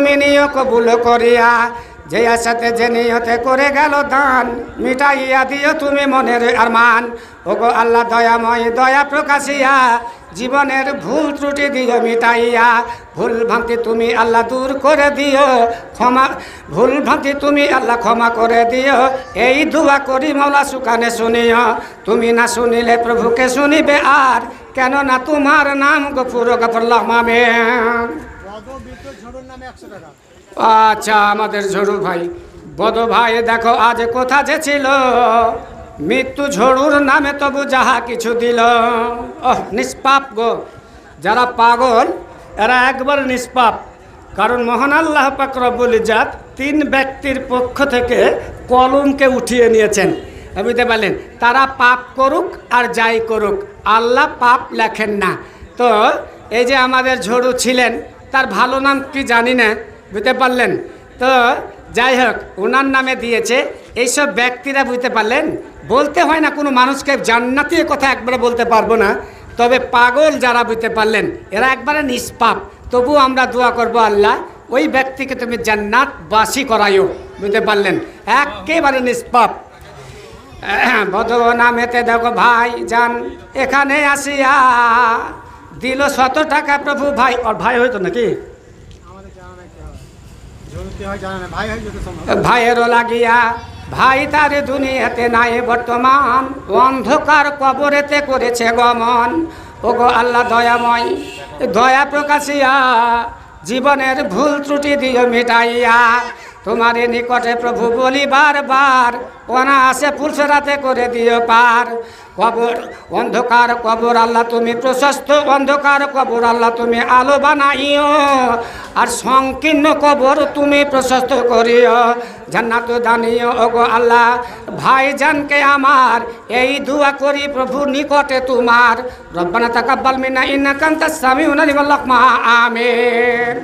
তুমি নিও কবুল করিয়া, যে আশাতে যে নিয়তে করে গেল দান, মিটাইয়া দিও তুমি মনের আরমান। ওগো আল্লাহ দয়াময় দয়া প্রকাশিয়া, জীবনের ভুল ত্রুটি দিও মিটাইয়া, ভুল ভ্রান্তি তুমি আল্লাহ দূর করে দিও, ক্ষমা ভুল ভ্রান্তি তুমি আল্লাহ ক্ষমা করে দিও। এই দোয়া করি মৌলা সুকানে শুনিও, তুমি না শুনিলে প্রভুকে শুনিবে আর, কেননা তোমার নাম গফুর গফুরুল্লাহ আমিন। আচ্ছা, আমাদের ঝড়ু ভাই, বদ ভাই দেখো আজ কোথা যে ছিল, মৃত্যু ঝড়ুর নামে তবু যাহা কিছু দিল। নিষ্পাপ গো, যারা পাগল এরা একবার নিষ্পাপ, কারণ মহান আল্লাহ পাক রব্বুল ইজ্জত 3 ব্যক্তির পক্ষ থেকে কলমকে উঠিয়ে নিয়েছেন, বুঝতে পারলেন? তারা পাপ করুক আর যাই করুক, আল্লাহ পাপ লেখেন না। তো এই যে আমাদের ঝড়ু ছিলেন, তার ভালো নাম কি জানি না, বুঝতে পারলেন? তো যাই হোক, ওনার নামে দিয়েছে। এইসব ব্যক্তিরা, বুঝতে পারলেন, বলতে হয় না কোনো মানুষকে জান্নাতি কথা একবারে বলতে পারবো না, তবে পাগল যারা, বুঝতে পারলেন, এরা একবারে নিষ্পাপ। তবু আমরা দোয়া করব, আল্লাহ ওই ব্যক্তিকে তুমি জান্নাতবাসী করাইও, বুঝতে পারলেন, একেবারে নিষ্পাপ। বদ নামেতে দেখো ভাই যান এখানে আসিয়া দিল 100 টাকা প্রভু ভাই। ওর ভাই হইতো নাকি? ভাইয়েরও লাগিয়া, ভাই তার দুনিয়াতে নাই বর্তমান, অন্ধকার কবরেতে করেছে গমন। ওগো আল্লাহ দয়াময় দয়া প্রকাশিয়া, জীবনের ভুল ত্রুটি দিও মিটাইয়া, তোমার নিকটে প্রভু বলি বারবার, অনায়াসে পুলসরাতে করে দিও পার। কবর অন্ধকার কবর আল্লাহ তুমি প্রশস্ত, অন্ধকার কবর আল্লাহ তুমি আলো বানাইও, আর সংকীর্ণ কবর তুমি প্রশস্ত করিও, জান্নাত দানিও। ওগো আল্লাহ ভাইজানকে আমার এই দোয়া করি প্রভু নিকটে তোমার, রব্বানা তাকাব্বাল মিন্না ইন্নাকা আনতাস সামিউল আলিম, আমিন।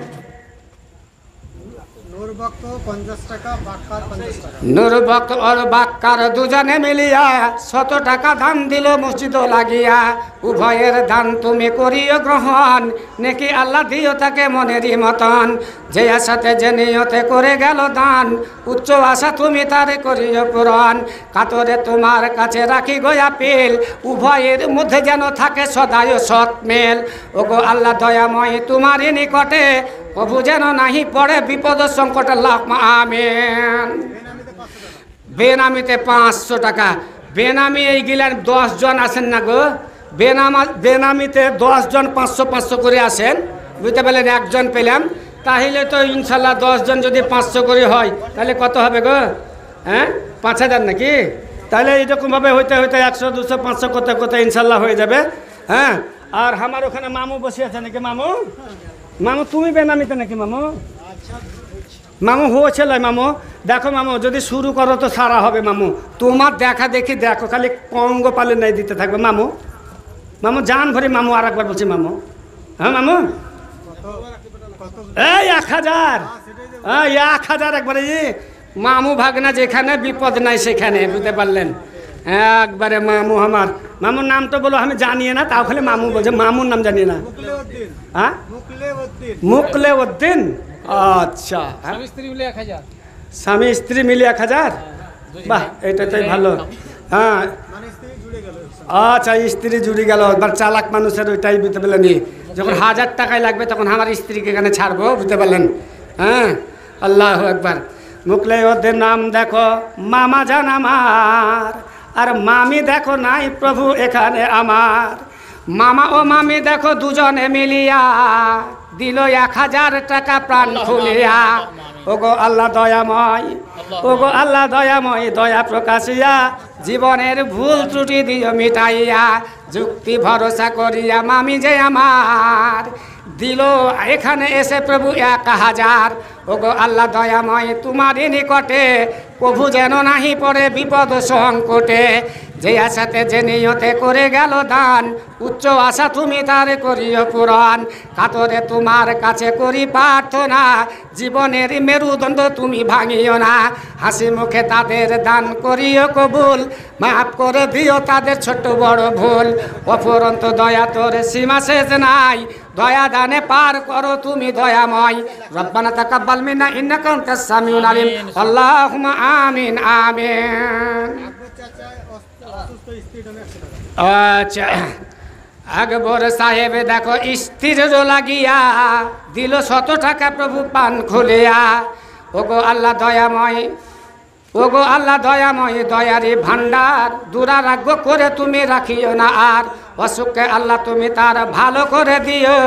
নূর ভক্ত আর বাক্কার দুজনে মিলিয়া 100 টাকা দান দিল মসজিদ লাগিয়া, উভয়ের দান তুমি করিও গ্রহণ, নেকি আল্লাহ দিও তাকে মনেরই মতন, যে আশাতে যে নিয়তে করে গেল দান, উচ্চ আশা তুমি তারে করিও পূরণ। কাতরে তোমার কাছে রাখি গো আপিল, উভয়ের মধ্যে যেন থাকে সদায় সৎ মেল। ওগো আল্লাহ দয়াময় তোমারই নিকটে প্রভু যেন নাহি পড়ে বিপদ সংকট, আল্লাহ আমিন। বেনামিতে 500 টাকা, বেনামি এই গিলার 10 জন আসেন না গো, বেনামিতে 10 জন 500 করে আসেন, বুঝতে পারলেন? একজন পেলাম, তাহলে তো ইনশাল্লাহ 10 জন যদি 500 করে হয়, তাহলে কত হবে গো? হ্যাঁ, 5000 নাকি? তাহলে এইরকমভাবে হইতে হইতে 100 200 500 করতে করতে ইনশাল্লাহ হয়ে যাবে। হ্যাঁ, আর আমার ওখানে মামু বসে আছে নাকি? মামু, মামু তুমি বেনামিতে নাকি? মামু, মামু হয়েছিল। মামু দেখো, মামু যদি শুরু করো তো সারা হবে। মামু তোমার দেখা দেখি দেখো, খালি কঙ্গ পালে নাই দিতে থাকবে। মামু, মামু জান ভরে। মামু আর একবার বলছি মামু। হ্যাঁ মামু, এই 1000, 1000 একবারে। মামু ভাগনা যেখানে বিপদ নাই সেখানে, বুঝতে পারলেন? একবারে মামু আমার। মামুর নাম তো বলো, আমি জানিয়ে না, তাও খালি মামু বলছে। মামুর নাম জানিয়ে না? হ্যাঁ, মুকলে উদ্দিন। আচ্ছা, স্বামী স্ত্রী মিলে 1000। স্বামী স্ত্রী মিলে 1000? বাহ, এটাই ভালো। হ্যাঁ, আচ্ছা, স্ত্রী জুড়ে গেল। এবার চালাক মানুষের ওইটাই, বুঝতে পারলেন? যখন 1000 টাকায় লাগবে তখন আমার স্ত্রীকে এখানে ছাড়বো, বুঝতে পারলেন? হ্যাঁ, আল্লাহ একবার। মুকলে ওদের নাম দেখো মামা জান আমার, আর মামি দেখো নাই প্রভু এখানে আমার। মামা ও মামি দেখো দুজনে মিলিয়া দিল 1000 টাকা প্রাণ খুলিয়া। ওগো আল্লাহ দয়াময়, ওগো আল্লাহ দয়াময় দয়া প্রকাশিয়া, জীবনের ভুল ত্রুটি দিও মিটাইয়া, যুক্তি ভরসা করিয়া মামি যে আমার দিল এখানে এসে প্রভু 1000। ওগো আল্লাহ দয়াময় তোমারই নিকটে প্রভু যেন নাহি পড়ে বিপদ সংকটে, যে আশাতে যে নিয়তে করে গেল দান, উচ্চ আশা তুমি তার করিও পূরণ। কাতরে তোমার কাছে করি প্রার্থনা, জীবনের মেরুদণ্ড তুমি ভাঙিও না। হাসি মুখে তাদের দান করিও কবুল, মাফ করে দিও তাদের ছোট বড় ভুল। অফুরন্ত দয়া তোর সীমা শেষ নাই, দয়া দানে পার করো তুমি দয়াময়। রব্বানা তাকাব্বাল মিন্না ইন্নাকা আনতাস সামিউল আলিম। আল্লাহুম্মা আমিন আমিন। আচ্ছা, আকবর সাহেব দেখো স্ত্রীর লাগিয়া দিল 100 টাকা প্রভু পান খুলিয়া। ওগো আল্লাহ দয়াময়, ওগো আল্লাহ দয়াময়, দয়ারি ভান্ডার দুরারাগ্য করে তুমি রাখিও না আর। অসুখকে আল্লাহ তুমি তার ভালো করে দিও,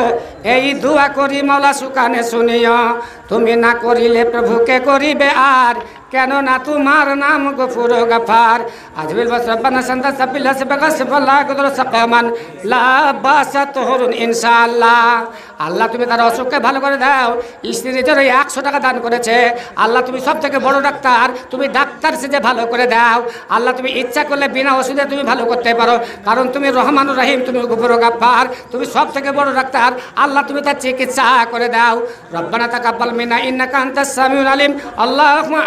এই দোয়া করি মৌলা সুকানে শুনিও। তুমি না করিলে প্রভুকে করিবে আর, কেননা তোমার নাম গফুর গফার। আজবিল বাসবানা সান্দা সাবিল্লা সাবাকা সাবাল্লা গদর সাকামান লা বাসাতুহুরুন ইনশাআল্লাহ। আল্লাহ তুমি তার অসুখকে ভালো করে দাও। স্ত্রীর জন্য 100 টাকা দান করেছে। আল্লাহ তুমি সব থেকে বড় ডাক্তার, তুমি ডাক্তার সেজে ভালো করে দাও। আল্লাহ তুমি ইচ্ছা করলে বিনা ওষুধে তুমি ভালো করতে পারো, কারণ তুমি রহমান রহিম, তুমি গফুর গফার, তুমি সব থেকে বড় ডাক্তার। আল্লাহ তুমি তার চিকিৎসা করে দাও। রব্বানা তাকাব্বাল মিন্না ইন্নাকা আনতাস সামিউল আলিম। আল্লাহুম্মা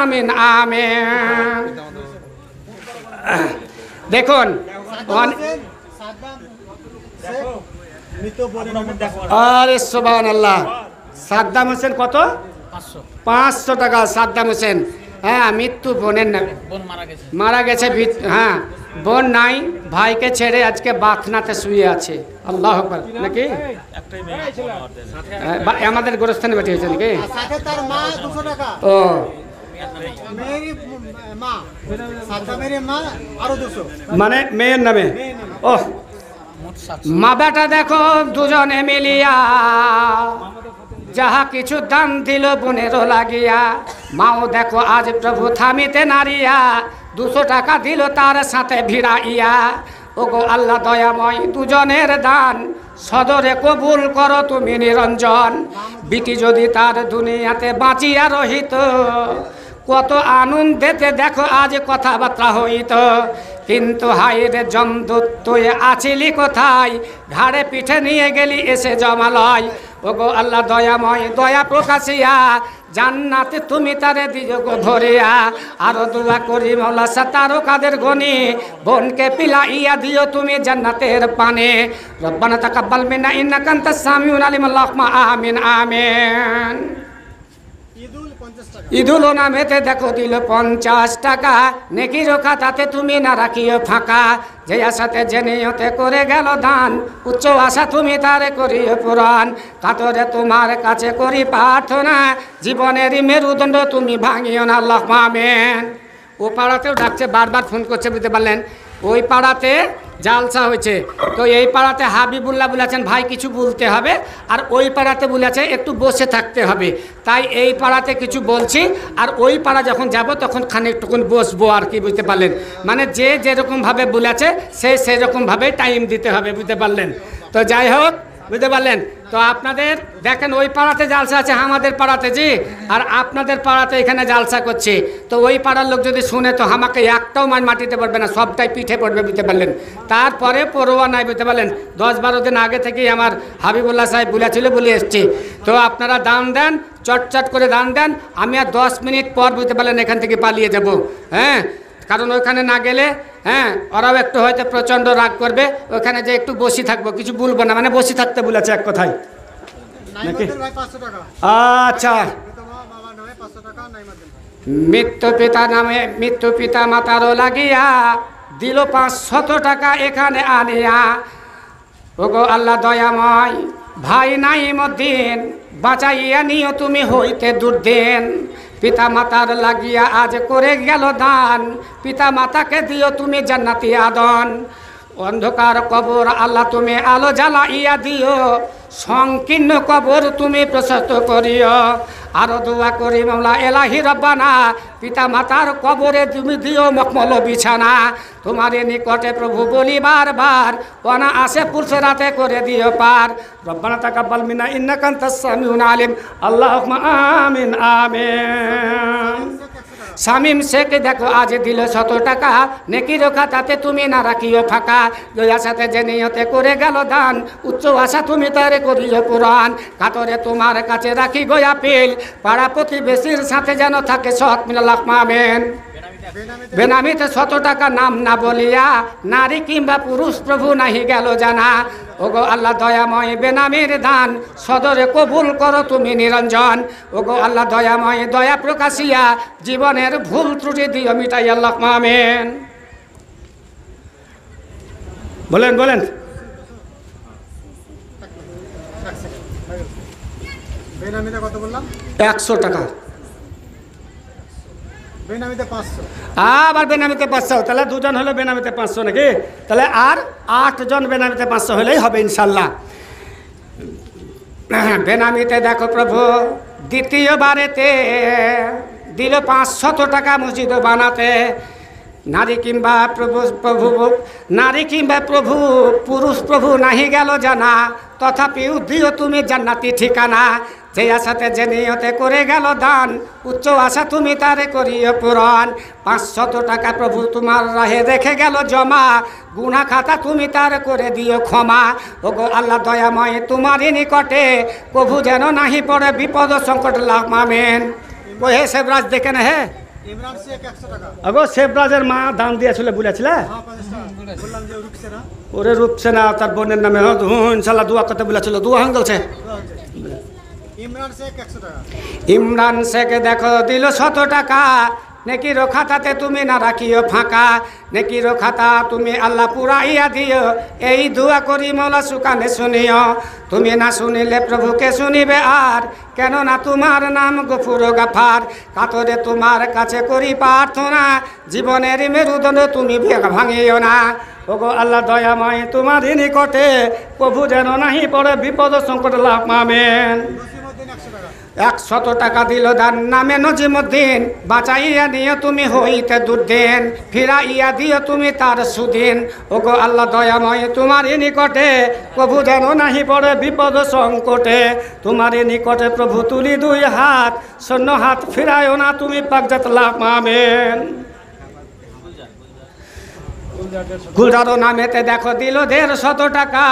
আমিন আমিন। দেখুন আরে সুবহানাল্লাহ, সাদ্দাম হোসেন কত? 500 টাকা সাদ্দাম হোসেন। হ্যাঁ, মৃত্যু বোনের নামে, মারা গেছে। হ্যাঁ, বোন নাই, ভাইকে ছেড়ে আজকে বাথনাতে শুয়ে আছে। আল্লাহ আকবার। নাকি আমাদের গোরস্থানে বেটি হয়েছে নাকি? ও মানে মেয়ের নামে। ও মা বেটা দেখো দুজনে মিলিয়া যাহা কিছু দান দিল বোনেরও লাগিয়া। মাও দেখো আজ প্রভু থামিতে নারিয়া 200 টাকা দিল তার সাথে ভিড়াইয়া। ওগো আল্লাহ দয়াময়, দুজনের দান সদরে কবুল করো তুমি নিরঞ্জন। বিটি যদি তার দুনিয়াতে বাঁচিয়া রহিত, কত আনন্দেতে দেখো আজ কথাবার্তা হইত। কিন্তু হাইরে জমদূত তুই আছিলি কোথায়, ঘাড়ে পিঠে নিয়ে গেলি এসে জমালয়। ওগো আল্লাহ দয়াময়, দয়া প্রকাশিয়া জান্নাতে তুমি তারে দিও গো ভরিয়া। আরো দোয়া করি মৌলা সাতারো কাদের গনি, বোনকে পিলাইয়া দিও তুমি জান্নাতের পানে। রব্বানা তাকাব্বাল মিন্না ইন্নাকা আনতাস সামিউল আলিম। আল্লাহুম্মা আমিন আমিন। ঈদুল নামেতে দেখো দিল 50 টাকা, নেকির খাতাতে তুমি না রাখিও ফাঁকা। যে আশাতে যে নিয়তে করে গেল দান, উচ্চ আশা তুমি তারে করিও পূরণ। কাতরে তোমার কাছে করি প্রার্থনা, জীবনের মেরুদণ্ড তুমি ভাঙিও না। আল্লাহুম্মা আমিন। ও পাড়াতেও ডাকছে, বারবার ফোন করছে, বুঝতে পারলেন? ওই পাড়াতে জালসা হয়েছে, তো এই পাড়াতে হাবিবুল্লাহ বলেছেন ভাই কিছু বলতে হবে, আর ওই পাড়াতে বলেছে একটু বসে থাকতে হবে। তাই এই পাড়াতে কিছু বলছি, আর ওই পাড়া যখন যাব তখন খানিকটুকুন বসবো আর কি, বুঝতে পারলেন? মানে যে যেরকমভাবে বলেছে সে সেরকমভাবে টাইম দিতে হবে, বুঝতে পারলেন? তো যাই হোক, বুঝতে পারলেন? তো আপনাদের দেখেন ওই পাড়াতে জালসা আছে আমাদের পাড়াতে, জি, আর আপনাদের পাড়াতে এখানে জালসা করছে। তো ওই পাড়ার লোক যদি শুনে তো আমাকে একটাও মাটিতে পড়বে না, সবটাই পিঠে পড়বে, বুঝতে পারলেন? তারপরে পড়ুয়া নাই, বুঝতে পারলেন? 10-12 দিন আগে থেকেই আমার হাবিবুল্লাহ সাহেব বলেছিল, বলে এসছি। তো আপনারা দান দেন, চটচট করে দান দেন। আমি আর 10 মিনিট পর, বুঝতে পারলেন, এখান থেকে পালিয়ে যাব। হ্যাঁ, কারণ ওইখানে না গেলে হ্যাঁ ওরাও একটু হয়তো প্রচণ্ড রাগ করবে। ওইখানে যে একটু বসে থাকবো, কিছু বলবো না, মানে বসে থাকতে বলেছে এক কথায় নাকি? আচ্ছা, মৃত্যু পিতা মাতারও লাগিয়া দিল 500 টাকা এখানে আনিয়া। ওগো আল্লাহ দয়াময়, ভাই নাইমুদ্দিন বাঁচাইয়া নিও তুমি হইতে দুর্দিন। পিতা মাতার লাগিয়া আজ করে গেল দান, পিতা মাতাকে দিও তুমি জান্নাতি আদন। অন্ধকার কবর আল্লাহ তুমি আলো জ্বালাইয়া দিও, সংকীর্ণ কবর তুমি প্রশস্ত করিও। আরো দোয়া করি মাওলা এলাহি রব্বানা, পিতা মাতার কবরে তুমি দিও মখমল বিছানা। তোমার নিকটে প্রভু বলি বারবার, ওনা আসে পুরসরাতে করে দিও পার। রব্বানা তাকাব্বাল মিন্না ইন্নাকা আনতাস সামিউল আলিম। আল্লাহুম্মা আমিন আমিন। শামীম শেখ দেখো আজ দিল 100 টাকা, নেকির খাতাতে তুমি না রাখিও ফাঁকা। দয়ার সাথে যে নিয়তে করে গেল দান, উচ্চ আশা তুমি তারে করিও পূরণ। কাতরে তোমার কাছে রাখি গোয়া পিল, পাড়া প্রতিবেশীর সাথে যেন থাকে সৎ মিল। আল্লাহুম্মা আমিন। বেনামিতে 100 টাকা নাম না বলিয়া, নারী কিংবা পুরুষ প্রভু নাহি গেল জানা। ওগো আল্লাহ দয়াময় বেনামের দান সদরে কবুল করো তুমি নিরঞ্জন। ওগো আল্লাহ দয়াময় দয়া প্রকাশিয়া জীবনের ভুল ত্রুটি দিও মিটাই আল্লাহ আমিন। বলেন বলেন। বেনামিতে কত বললাম? 100 টাকা। বেনামিতে 500। আবার বেনামিতে 500, তাহলে দুজন হলো বেনামিতে 500 নাকি? তাহলে আর 8 জন বেনামিতে 500 হলেই হবে ইনশাল্লাহ। বেনামিতে দেখো প্রভু দ্বিতীয়বারেতে দিল 500 টাকা মসজিদ বানাতে। নারী কিংবা প্রভু পুরুষ প্রভু নাহি গেল জানা, তথাপিও দিও তুমি জান্নাতি ঠিকানা। যে আশাতে যে নিয়তে করে গেল দান, উচ্চ আশা তুমি তারে করিও পূরণ। 500 টাকা প্রভু তোমার রাহে রেখে গেল জমা, গুনাহ খাতা তুমি তার করে দিও ক্ষমা। ওগো আল্লাহ দয়াময় তোমারই নিকটে প্রভু যেন নাহি পড়ে বিপদ সংকট লাভ আমিন। ওই হে সেবরাজ দেখেন হে ইমরান শেখ 100 টাকা। আগো সেবরাজের মা দান দিয়েছিল বলেছিল, হ্যাঁ 50 টাকা বললাম যে রুকছে না। ওরে রূপছে না, তার বোনের নামে ইনশাল্লাহ দোয়া করতে বলেছিল, দোয়া হয়ে গেছে। ইমরান শেখ 100 টাকা। ইমরান শেখ দেখো দিল 100 টাকা, নেকির খাতাতে তুমি না রাখিও ফাঁকা। নেকির খাতা তুমি আল্লাহ পুরাইয়া দিও, এই দোয়া করি মৌলা সুকানে শুনিও। তুমি না শুনিলে প্রভুকে শুনিবে আর, কেননা তোমার নাম গফুর গাফার। কাতরে তোমার কাছে করি প্রার্থনা, জীবনের মেরুদণ্ড তুমি ভাঙিও না। ওগো আল্লাহ দয়াময় তোমার নিকটে প্রভু যেন নাহি পড়ে বিপদ সংকট লাভ আমিন। 100 টাকা দিল দান নামে নজিমুদ্দিন, বাঁচাইয়া নিয়ে তুমি হইতে দুর্দিন, ফিরাইয়া দিও তুমি তার সুদিন। ওগো আল্লাহ দয়াময় তোমার নিকটে প্রভু যেন নাহি পড়ে বিপদ সংকটে। তোমার নিকটে প্রভু তুলি 2 হাত, শূন্য হাত ফিরায়ও না তুমি পাকজাত লাভ আমিন। গুলজারো নামেতে দেখো দিল 150 টাকা,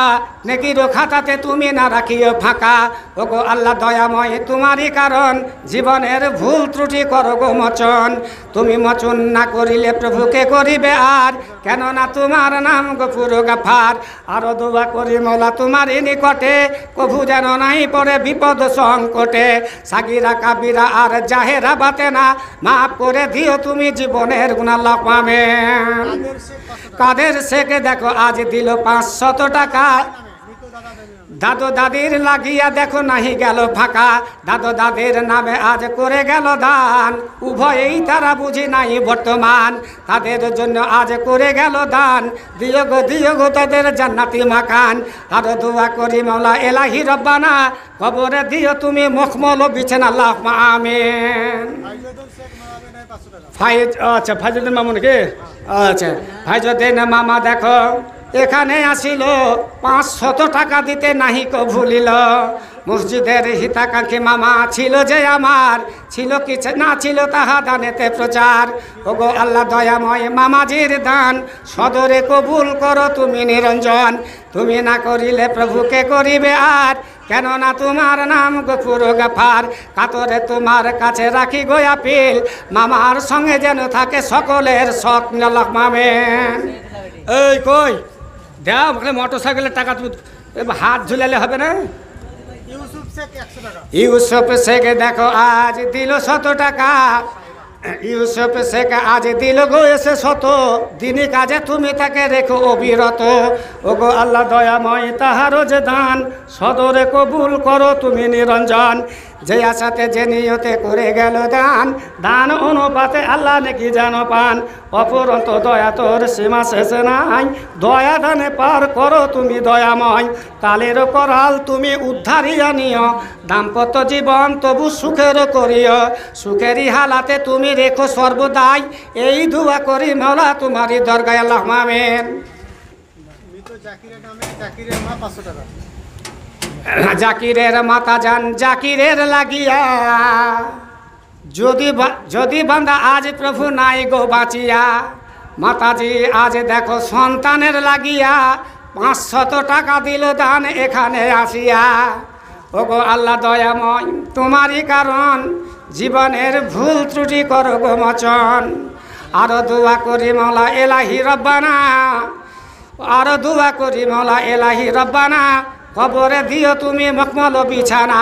নেকিরো খাতাতে তুমি না রাখিও ফাঁকা। ওগো আল্লাহ দয়াময় তোমারই কারণ, জীবনের ভুল ত্রুটি করো গো মোচন। তুমি মোচন না করিলে প্রভুকে করিবে আর, কেননা তোমার নাম গফুর গাফার। আরো দোয়া করি মৌলা তোমারই নিকটে, প্রভু যেন নাই পড়ে বিপদ সংকটে। সাগিরা কাবিরা আর জাহেরা বাতেনা, মাফ করে দিও তুমি জীবনের গুনাহ লাভ আমিন। কাদের শেখে দেখো আজ দিল 500 টাকা, দাদু দাদির লাগিয়া দেখো নাহি গেল ফাঁকা। দাদু দাদির নামে আজ করে গেল দান, উভয়েই তারা বুঝি নাই বর্তমান। তাদের জন্য আজ করে গেল দান, দিও গো তাদের জান্নাতি মাকান। আরো দোয়া করি মৌলা এলাহি রব্বানা, কবরে দিও তুমি মখমল বিছানা লাভ আমিন। আচ্ছা ফাইজুদ্দিন মামুন কে? আচ্ছা ফাইজুদ্দিন মামা দেখো এখানে আসিল, 500 টাকা দিতে নাহি কো ভুলিল। মসজিদের হিতাকাঙ্ক্ষী মামা ছিল যে আমার, ছিল কিছু না ছিল তাহা দানেতে প্রচার। ওগো আল্লাহ দয়াময় মামাজির দান সদরে কবুল করো তুমি নিরঞ্জন। তুমি না করিলে প্রভুকে করিবে আর, কেননা তোমার নাম গফুর গাফার। কাতরে তোমার কাছে রাখি গো আপিল, মামার সঙ্গে যেন থাকে সকলের শখ লাভ আমিন। এই কই দেও মোটর সাইকেলের টাকা, তুমি হাত ঝুলালে হবে না। ইউসুফ শেখ 100 টাকা। ইউসুফ শেখ দেখো আজ দিল 100 টাকা, ইউসুফ শেখ আজ দিল গো এসে 100, দিনই কাজে তুমি তাকে রেখো অবিরত। ওগো আল্লাহ দয়াময় তাহারও যে দান সদরে কবুল করো তুমি নিরঞ্জন। যে আশাতে যে নিয়তে করে গেল দান, দান অনুপাতে আল্লাহ নাকি যেন পান। অপরন্ত দয়া তোর সীমা শেষে নাই, দয়া দানে পার করো তুমি দয়াময়। কালের করাল তুমি উদ্ধারিয়া নিও, দাম্পত্য জীবন তবু সুখের করিও। সুখেরই হালাতে তুমি রেখো সর্বদাই, এই দোয়া করি মৌলা তোমারই দরগায় আল্লাহ আমিন। মৃত জাকিরের নামে জাকিরের মা 500 টাকা। জাকিরের মাতা যান জাকিরের লাগিয়া, যদি বান্দা আজ প্রভু নাই গো বাঁচিয়া। মাতাজি আজ দেখো সন্তানের লাগিয়া, 500 টাকা দিল দান এখানে আসিয়া। ওগো আল্লাহ দয়াময় তোমারই কারণ, জীবনের ভুল ত্রুটি করো গো মোচন। আরো দোয়া করি মৌলা এলাহি রব্বানা, আরো দোয়া করি মৌলা এলাহি রব্বানা কবরে দিও তুমি মকমল বিছানা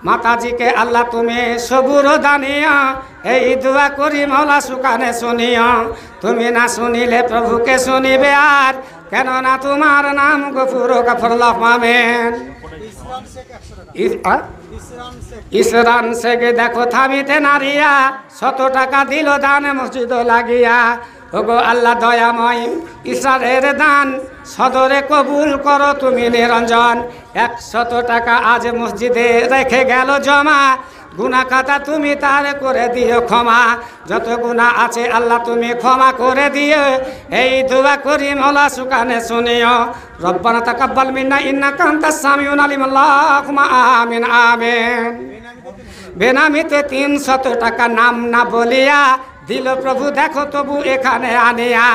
মাতাজিকে আল্লাহ তুমি সবুর দানিয়া এই দোয়া করি মৌলা সুকানে শুনিয়া তুমি না শুনিলে প্রভুকে শুনিবে আর কেননা তোমার নাম গফুর গফরুল্লাহ আমিন ইসরান শেখ 100 টাকা ইসরান শেখ ইসরান শেখ দেখো থামিতে নারিয়া 100 টাকা দিল দানে মসজিদ লাগিয়া ওগো আল্লাহ দয়াময় ইসরারের দান সদরে কবুল করো তুমি নিরঞ্জন 100 টাকা আজ মসজিদে রেখে গেল জমা গুনাহ খাতা তুমি তার করে দিও ক্ষমা যত গুনাহ আছে আল্লাহ তুমি ক্ষমা করে দিও এই দোয়া করি মওলা সুকানে শুনিও রব্বানা তাকাব্বাল মিন্না ইন্নাকা আনতাস সামিউল আলিম আল্লাহুম্মা আমিন আমিন বেনামিতে 300 টাকা নাম না বলিয়া দিল প্রভু দেখো তবু এখানে আনিয়া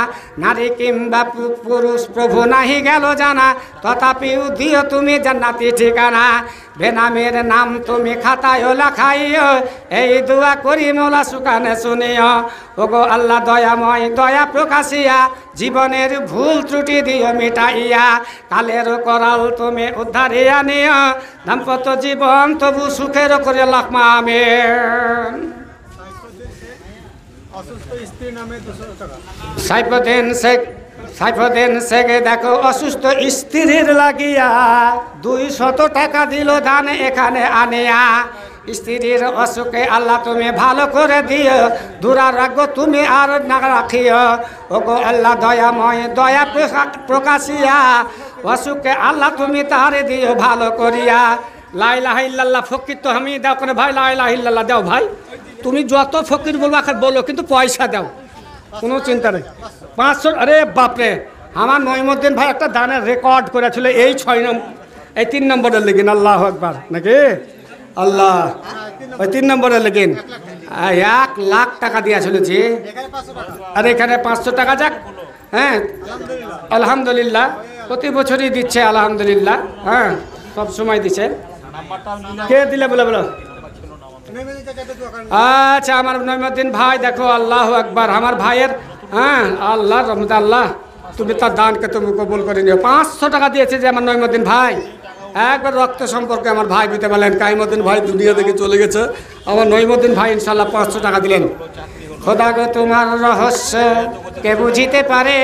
নারী কিংবা পুরুষ প্রভু নাহি গেল জানা তথাপিও দিও তুমি জান্নাতি ঠিকানা বেনামের নাম তুমি খাতায় লেখাইও এই দোয়া করি মওলা সুকানে শুনিও ওগো আল্লাহ দয়াময় দয়া প্রকাশিয়া জীবনের ভুল ত্রুটি দিও মিটাইয়া কালের করাল তুমি উদ্ধারিয়া নিও দাম্পত্য জীবন তবু সুখের করে লাখমা আমিন অসুস্থ স্ত্রীর নামে 200 টাকা সাইফুদ্দিন শেখ দেখো অসুস্থ স্ত্রীর লাগিয়া 200 টাকা দিল দান এখানে আনিয়া স্ত্রীর অসুখে আল্লাহ তুমি ভালো করে দিও দুরারোগ্য তুমি আর না রাখিও ওগো আল্লাহ দয়াময় দয়া প্রকাশিয়া অসুখে আল্লাহ তুমি তারে দিও ভালো করিয়া লা ইলাহা ইল্লাল্লাহ ফকির তো আমি দাও করে ভাই লা ইলাহা ইল্লাল্লাহ দাও ভাই তুমি যত ফকির বলবো এখন বলো কিন্তু পয়সা দাও কোনো চিন্তা নেই 500 আরে বাপরে আমার নইমুদ্দিন ভাই একটা দানের রেকর্ড করেছিল এই 3 নম্বরের লেগিন আল্লাহ আকবার নাকি আল্লাহ ওই 3 নম্বরের লেগিন 1 লাখ টাকা দিয়েছিল জি এখানে 500 টাকা আর এখানে 500 টাকা যাক হ্যাঁ আলহামদুলিল্লাহ প্রতি বছরই দিচ্ছে আলহামদুলিল্লাহ হ্যাঁ সব সময় দিচ্ছে কে দিলে বলে বলো নেমেনি টাকাতে দোয়া করেন আচ্ছা আমার নইমুদ্দিন ভাই দেখো আল্লাহ আকবার আমার ভাইয়ের হ্যাঁ আল্লাহ রহমত আল্লাহ তুমি তার দানকে তুমি কবুল করে নিও 500 টাকা দিয়েছে যে আমার নইমুদ্দিন ভাই একবার রক্ত সম্পর্কে আমার ভাই দিতে বলেন কাইমুদ্দিন ভাই দুনিয়া থেকে চলে গেছে আমার নইমুদ্দিন ভাই ইনশাল্লাহ 500 টাকা দিলেন খোদা গো তোমার রহস্য কে বুঝিতে পারে